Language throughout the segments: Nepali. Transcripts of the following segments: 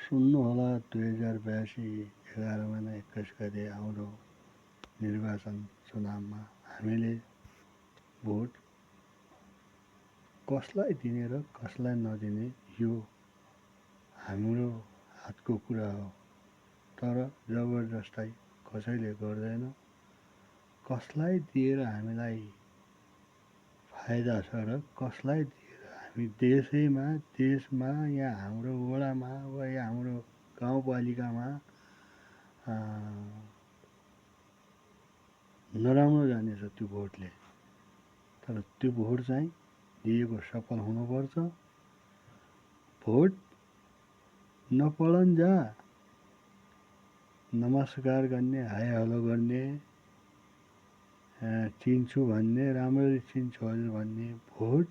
सुन्नुहोला 2082 11 महिना 21 गते आउँदो निर्वाचन चुनावमा हामीले भोट कसलाई दिने र कसलाई नदिने यो हाम्रो हातको कुरा हो। तर जबरजस्ती कसैले गर्दैन। कसलाई दिएर हामीलाई फाइदा छ र कसलाई दिएर हामी देशमा या हाम्रो वडामा वा या हाम्रो गाउँपालिकामा नराम्रो जानेछ त्यो भोटले। तर त्यो भोट चाहिँ दिएको सफल हुनुपर्छ। भोट नपलन्जा नमस्कार गर्ने, हाय हेलो गर्ने, चिन्छु भन्ने, राम्ररी चिन्छु हजुर भन्ने, भोट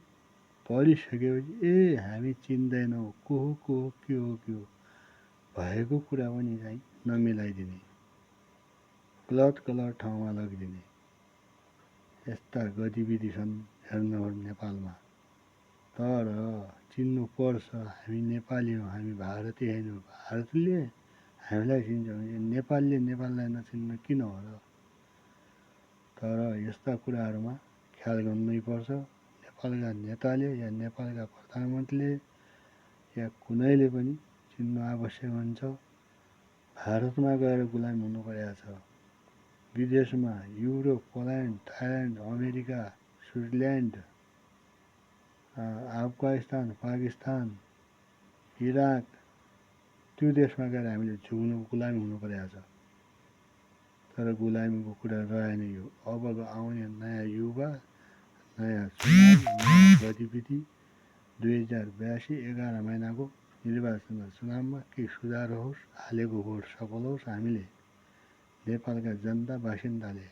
पढिसकेपछि हामी चिन्दैनौँ को हो के हो भएको कुरा पनि चाहिँ नमिलाइदिने, गलत ठाउँमा लगिदिने यस्ता गतिविधि छन् हेर्नुहोस् नेपालमा। तर चिन्नुपर्छ हामी नेपाली हौँ, हामी भारतीय होइनौँ। भारतले हामीलाई चिन्छ भने नेपालले नेपाललाई नचिन्न किन हो र? तर यस्ता कुराहरूमा ख्याल गर्नैपर्छ। नेपालका नेताले या नेपालका प्रधानमन्त्रीले या कुनैले पनि चिन्नु आवश्यक हुन्छ। भारतमा गएर गुलाम हुनु परेको छ। विदेशमा Europe, Poland, Thailand, America, Switzerland, Afghanistan, Pakistan, Iraq, त्यो देशमा गएर हामीले झुक्नु गुलामी हुनु परेको छ। तर गुलामीको कुरा रहेन यो। अबको आउने नयाँ युवा, नयाँ चुनाव, नयाँ गतिविधि 2082 11 महिनाको निर्वाचन चुनावमा केही सुधार होस्, हालेको भोट सफल होस्। हामीले नेपालका जनता बासिन्दाले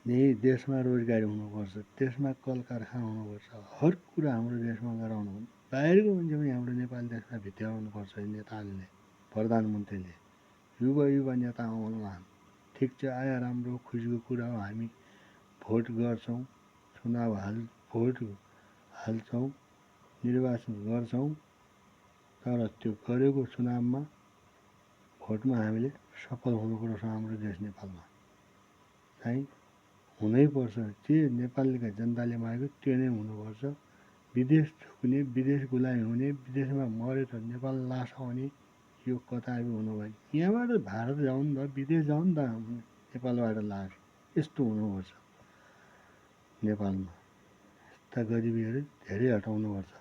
यही देशमा रोजगारी हुनुपर्छ, देशमा कल कारखाना हुनुपर्छ, हर कुरा हाम्रो देशमा गराउनु। बाहिरको मान्छे पनि हाम्रो नेपाल देशमा भित्राउनुपर्छ नेताले, प्रधानमन्त्रीले। युवा नेता आउनुलान्, ठिक छ, आयो राम्रो खुसीको कुरा हो। हामी भोट गर्छौँ, भोट हाल्छौँ, निर्वाचन गर्छौँ। तर त्यो गरेको चुनावमा भोटमा हामीले सफल हुनुपर्छ। हाम्रो देश नेपालमा चाहिँ हुनैपर्छ। जे नेपालका जनताले माग्यो त्यो नै हुनुपर्छ। विदेश झुक्ने, विदेश गुलामी हुने, विदेशमा मरेर नेपाल लास आउने यो कताबी हुनु भयो। यहाँबाट भारत जाउँ नि त, विदेश जाउँ नि त, नेपालबाट लास यस्तो हुनुपर्छ। नेपालमा यस्ता गतिविधिहरू धेरै हटाउनुपर्छ।